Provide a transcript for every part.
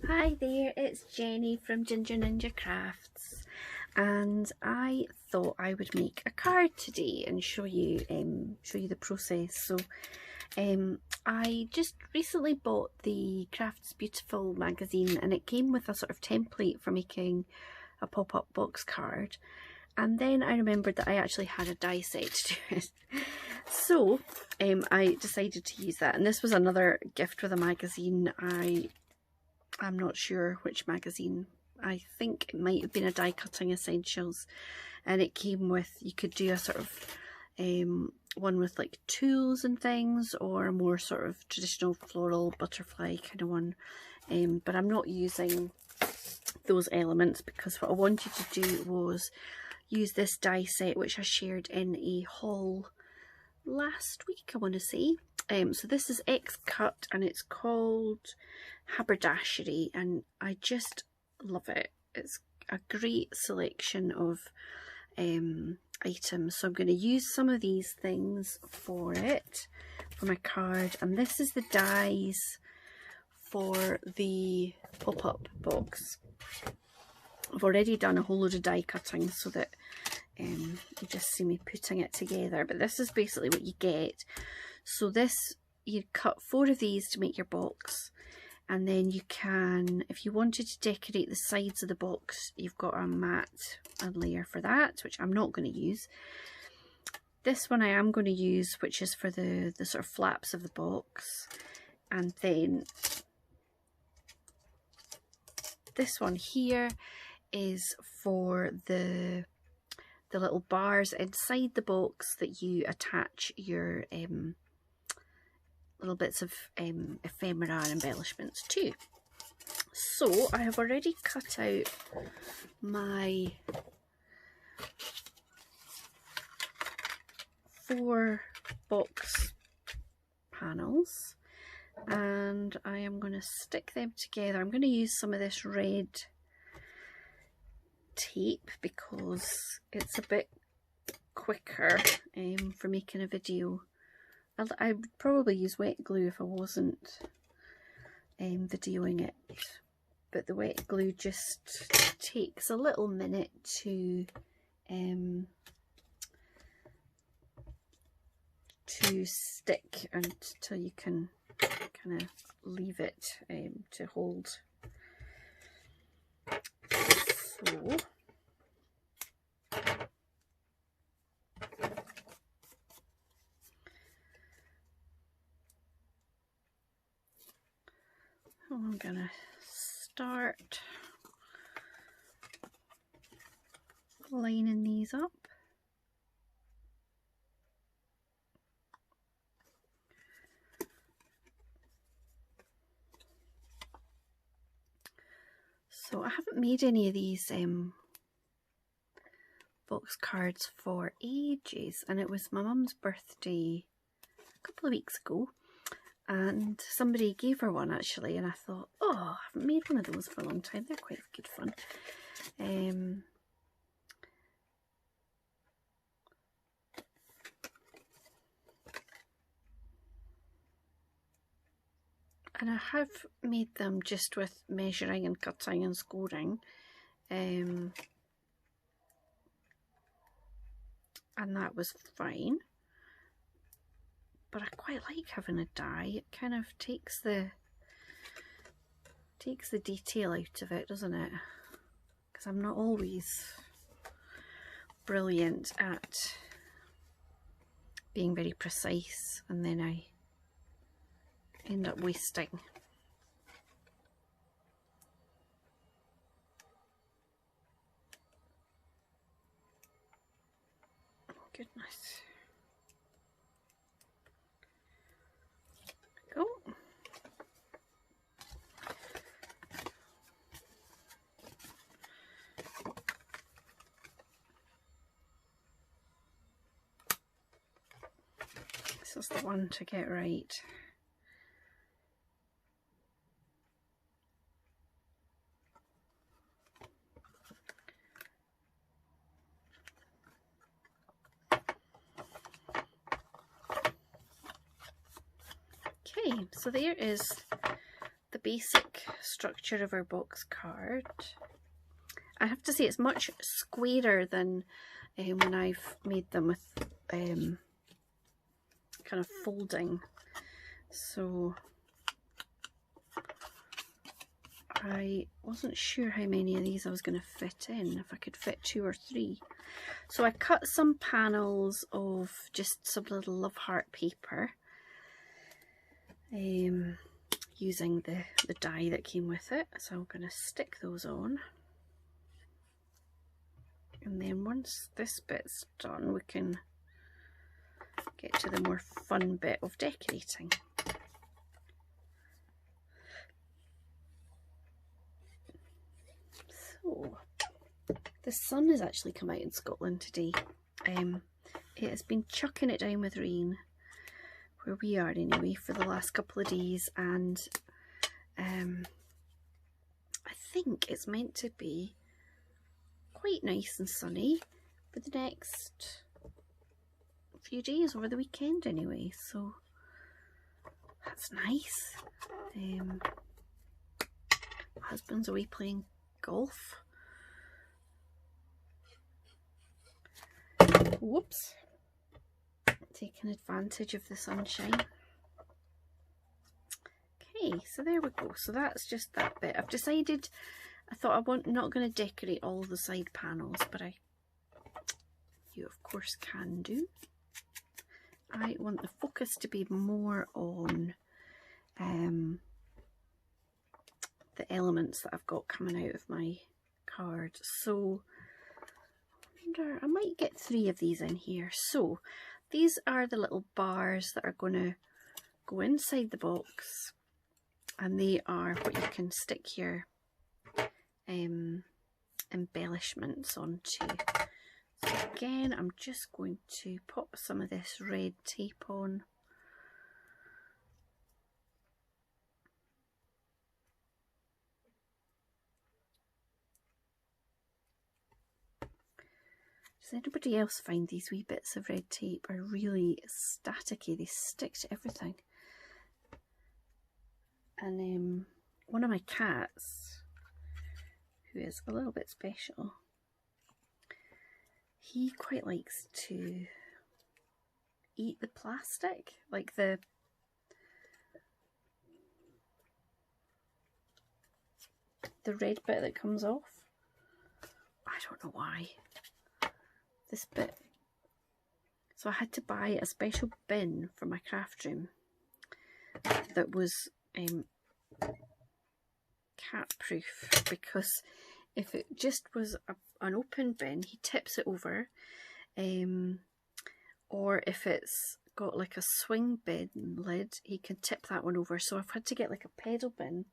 Hi there, it's Jenny from Ginger Ninja Crafts, and I thought I would make a card today and show you the process. So I just recently bought the Crafts Beautiful magazine, and it came with a sort of template for making a pop-up box card. And then I remembered that I actually had a die set to do it. So I decided to use that, and this was another gift with a magazine. I'm not sure which magazine. I think it might have been a Die Cutting Essentials, and it came with, you could do a sort of one with like tools and things, or a more sort of traditional floral butterfly kind of one, but I'm not using those elements because what I wanted to do was use this die set which I shared in a haul last week, I want to say. So this is X-Cut and it's called Haberdashery, and I just love it. It's a great selection of items, so I'm going to use some of these things for my card. And this is the dies for the pop-up box. I've already done a whole load of die cutting so that you just see me putting it together, but this is basically what you get. So this, you cut 4 of these to make your box, and then you can, if you wanted to decorate the sides of the box, you've got a mat and layer for that, which I'm not going to use. This one I am going to use, which is for the sort of flaps of the box. And then this one here is for the little bars inside the box that you attach your little bits of ephemera and embellishments to. So I have already cut out my 4 box panels, and I am going to stick them together. I'm going to use some of this red tape because it's a bit quicker for making a video. I would probably use wet glue if I wasn't videoing it, but the wet glue just takes a little minute to stick until you can kind of leave it to hold. So I'm gonna start lining these up. So I haven't made any of these box cards for ages, and it was my mum's birthday a couple of weeks ago, and somebody gave her one actually, and I thought, oh, I haven't made one of those for a long time. They're quite good fun. And I have made them just with measuring and cutting and scoring, and that was fine. But I quite like having a die. It kind of takes the detail out of it, doesn't it? Because I'm not always brilliant at being very precise, and then I end up wasting. Oh, goodness. Go. This is the one to get right. Okay, so there is the basic structure of our box card. I have to say it's much squarer than when I've made them with kind of folding. So I wasn't sure how many of these I was going to fit in, if I could fit 2 or 3. So I cut some panels of just some little love heart paper, using the die that came with it. So I'm going to stick those on. And then once this bit's done, we can get to the more fun bit of decorating. So, the sun has actually come out in Scotland today. It has been chucking it down with rain, where we are anyway, for the last couple of days, and I think it's meant to be quite nice and sunny for the next few days, over the weekend anyway, so that's nice. My husband's away playing golf. Whoops, taking advantage of the sunshine. Okay, so there we go. So that's just that bit. I've decided, I thought not going to decorate all the side panels, but you of course can do. I want the focus to be more on the elements that I've got coming out of my card. So I might get 3 of these in here. So these are the little bars that are going to go inside the box, and they are what you can stick your embellishments onto. So again, I'm just going to pop some of this red tape on. Does anybody else find these wee bits of red tape are really staticky? They stick to everything. And one of my cats, who is a little bit special, he quite likes to eat the plastic, like the red bit that comes off. I don't know why. This bit. So I had to buy a special bin for my craft room that was cat proof, because if it just was an open bin, he tips it over, or if it's got like a swing bin lid, he can tip that one over. So I've had to get like a pedal bin,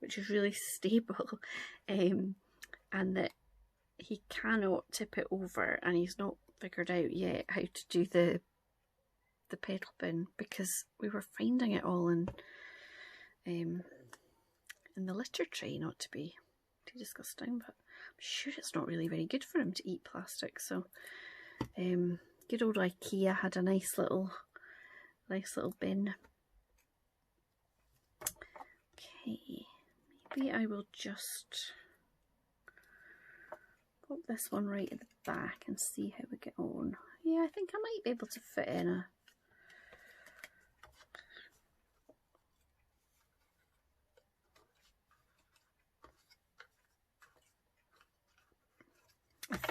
which is really stable, and that he cannot tip it over, and he's not figured out yet how to do the pedal bin, because we were finding it all in the litter tray, not to be too disgusting, but I'm sure it's not really very good for him to eat plastic. So good old IKEA had a nice little bin. Okay, maybe I will just pop this one right at the back and see how we get on. Yeah, I think I might be able to fit in a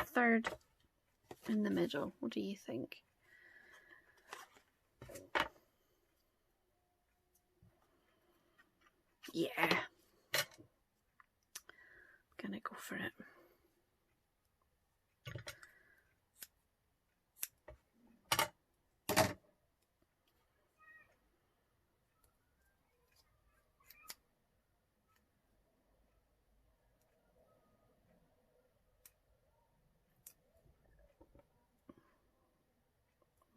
third in the middle. What do you think? Yeah, I'm gonna go for it.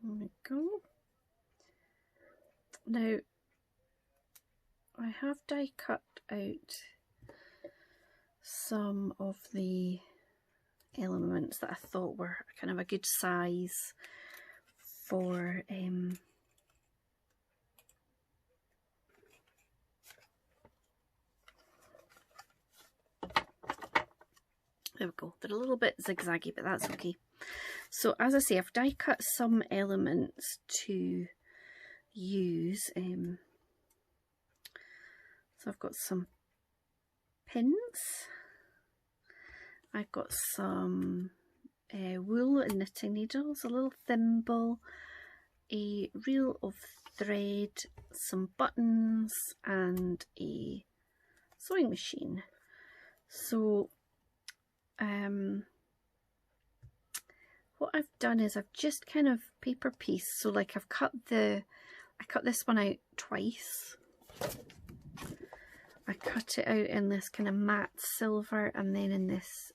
There we go. Now, I have die cut out some of the elements that I thought were kind of a good size for the 3 There we go. They're a little bit zigzaggy, but that's okay. So as I say, I've die cut some elements to use. So I've got some pins. I've got some wool and knitting needles, a little thimble, a reel of thread, some buttons, and a sewing machine. So what I've done is I've just kind of paper pieced, so like I cut this one out twice. I cut it out in this kind of matte silver and then in this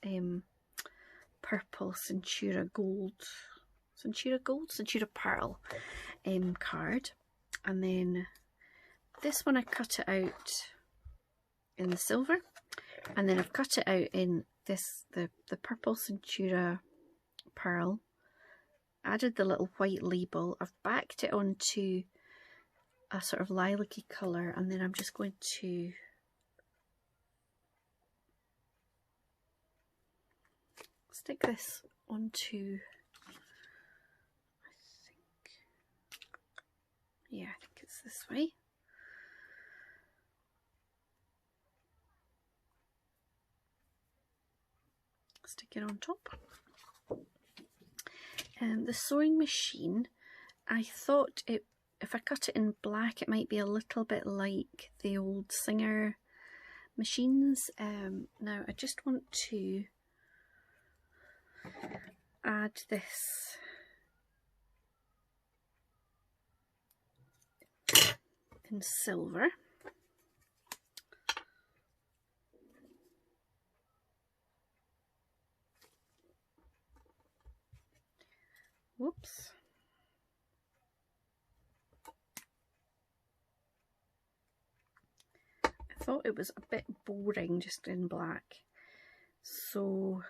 purple Centura Pearl card, and then this one I cut it out in the silver, and then I've cut it out in this the purple Centura Pearl, added the little white label, I've backed it onto a sort of lilac-y colour, and then I'm just going to stick this onto, I think it's this way. Stick it on top. And the sewing machine, I thought if I cut it in black it might be a little bit like the old Singer machines. Now I just want to add this in silver. Whoops. I thought it was a bit boring just in black, so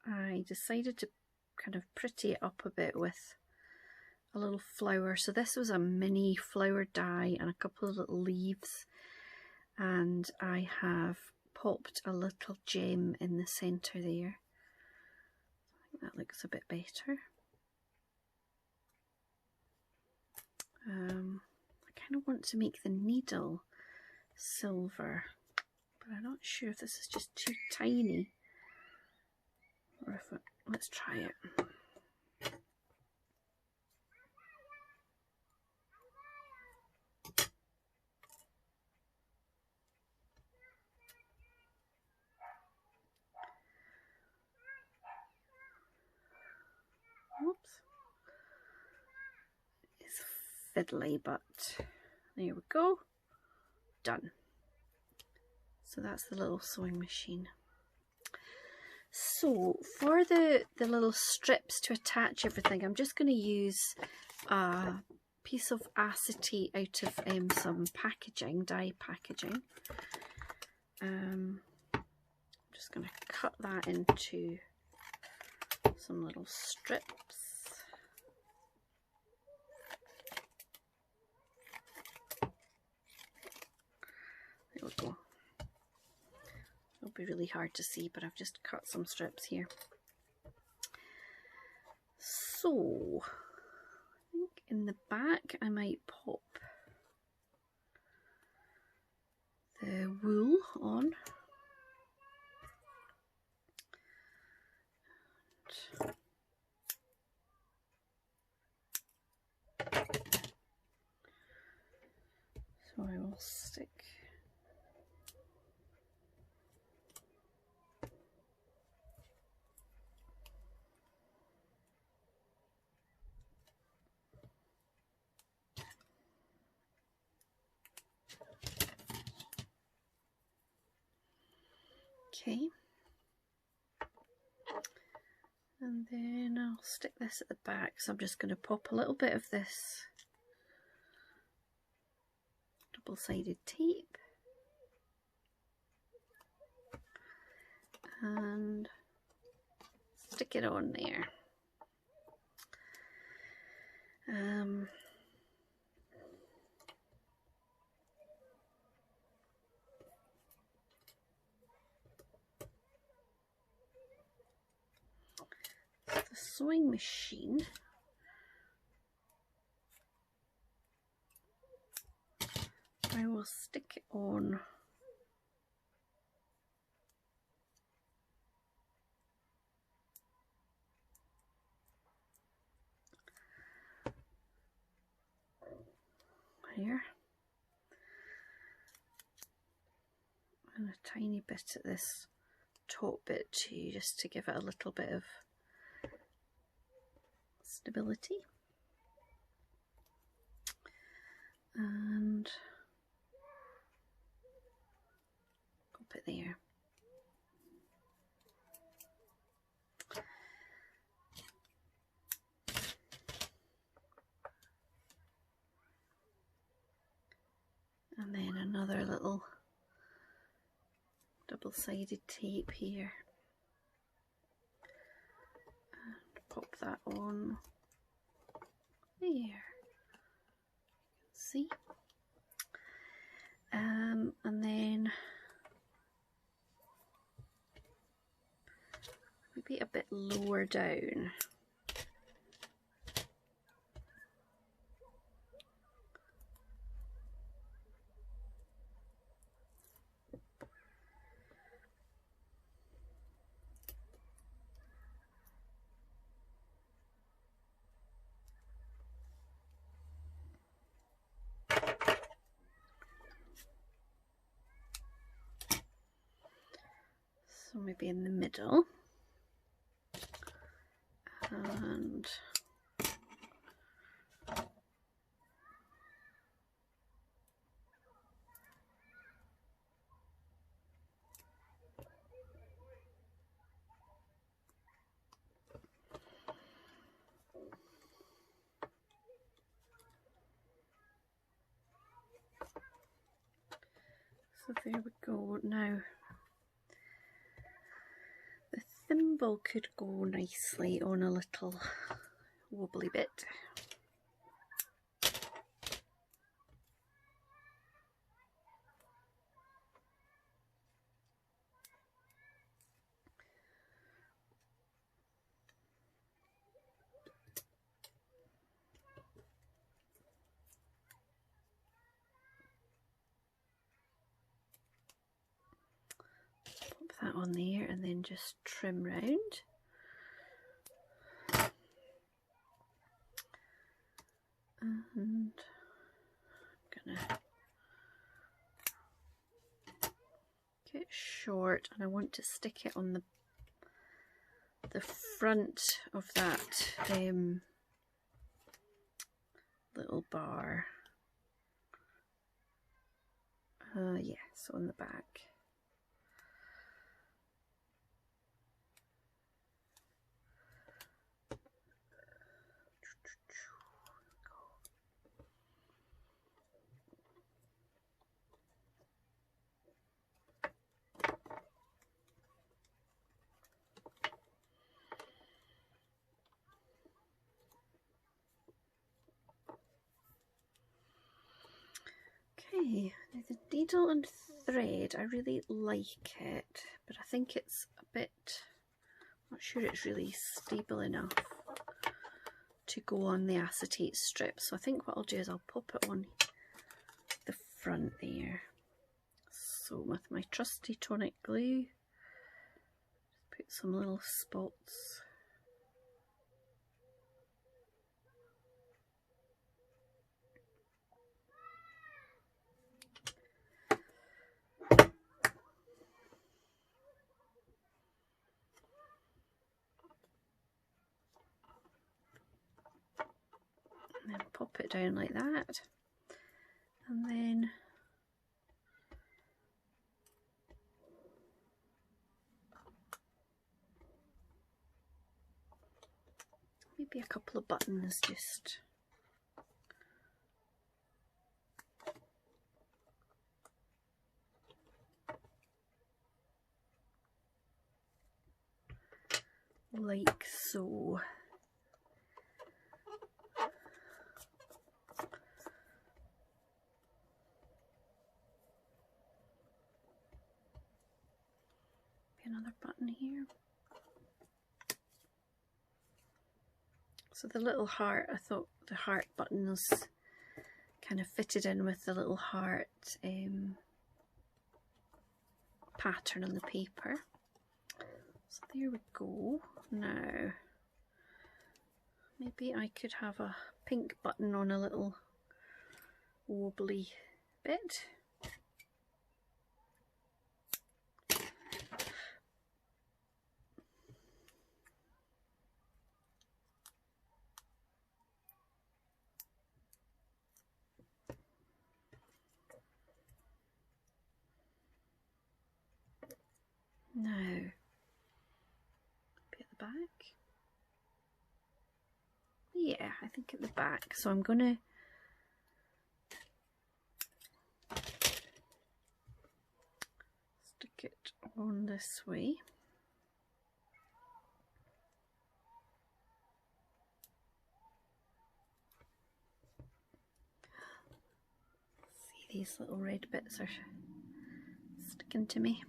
I decided to kind of pretty it up a bit with a little flower. So this was a mini flower die and a couple of little leaves, and I have popped a little gem in the centre there. I think that looks a bit better. I kind of want to make the needle silver, but I'm not sure if this is just too tiny or if let's try it. Whoops. It's fiddly, but there we go. Done. So that's the little sewing machine. So for the little strips to attach everything, I'm just going to use a piece of acetate out of some packaging, dye packaging. I'm just going to cut that into some little strips. There we go. It'll be really hard to see, but I've just cut some strips here. So I think in the back I might pop the wool on. So I will stick okay, and then I'll stick this at the back. So I'm just going to pop a little bit of this double-sided tape and stick it on there. sewing machine, I will stick it on here, and a tiny bit at this top bit too, just to give it a little bit of stability. And pop it there. And then another little double-sided tape here, and pop that on there. See? And then maybe a bit lower down. So maybe in the middle, and so there we go. Now the thimble could go nicely on a little wobbly bit. That on there, and then just trim round. And I'm gonna get short, and I want to stick it on the front of that little bar. Yeah, so on the back. Okay, now the needle and thread, I really like it, but I think it's a bit, I'm not sure it's really stable enough to go on the acetate strip. So I think what I'll do is I'll pop it on the front there. So with my trusty tonic glue, just put some little spots. And then pop it down like that, and then maybe a couple of buttons just like so. Another button here. So the little heart, I thought the heart buttons kind of fitted in with the little heart pattern on the paper. So there we go. Now maybe I could have a pink button on a little wobbly bit. Now, maybe at the back. Yeah, I think at the back. So I'm going to stick it on this way. See, these little red bits are sticking to me.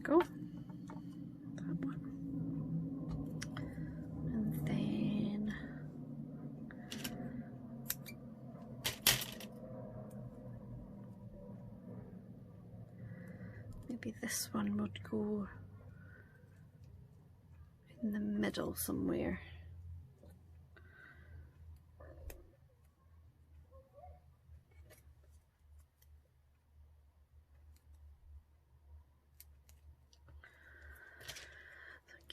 Go. That one. And then maybe this one would go in the middle somewhere.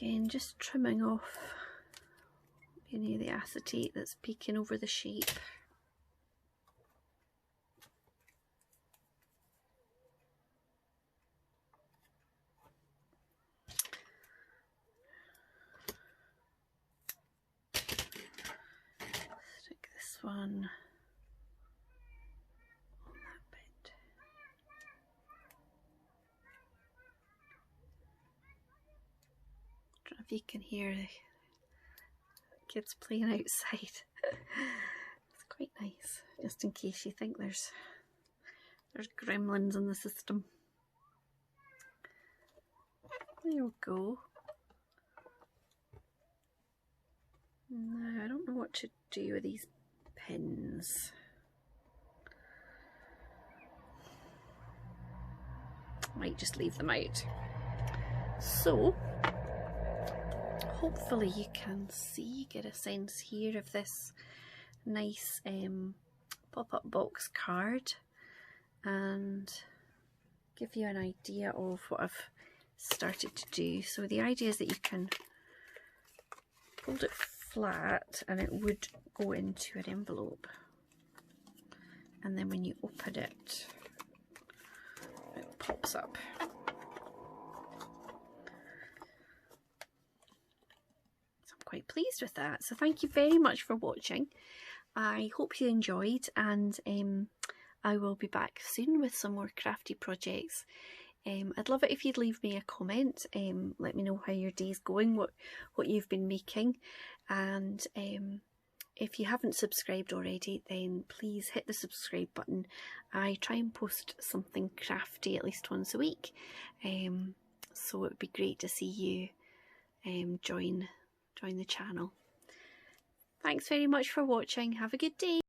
Again, just trimming off any of the acetate that's peeking over the shape. Stick this one on that bit. I don't know if you can hear the kids playing outside. It's quite nice, just in case you think there's gremlins in the system. There we go. Now I don't know what to do with these pins. Might just leave them out. So hopefully you can see, get a sense here of this nice pop-up box card and give you an idea of what I've started to do. So the idea is that you can fold it flat and it would go into an envelope, and then when you open it, it pops up. Quite pleased with that. So thank you very much for watching. I hope you enjoyed, and I will be back soon with some more crafty projects. I'd love it if you'd leave me a comment. Let me know how your day's going, what you've been making, and if you haven't subscribed already, then please hit the subscribe button. I try and post something crafty at least once a week, so it would be great to see you join the channel. Thanks very much for watching. Have a good day.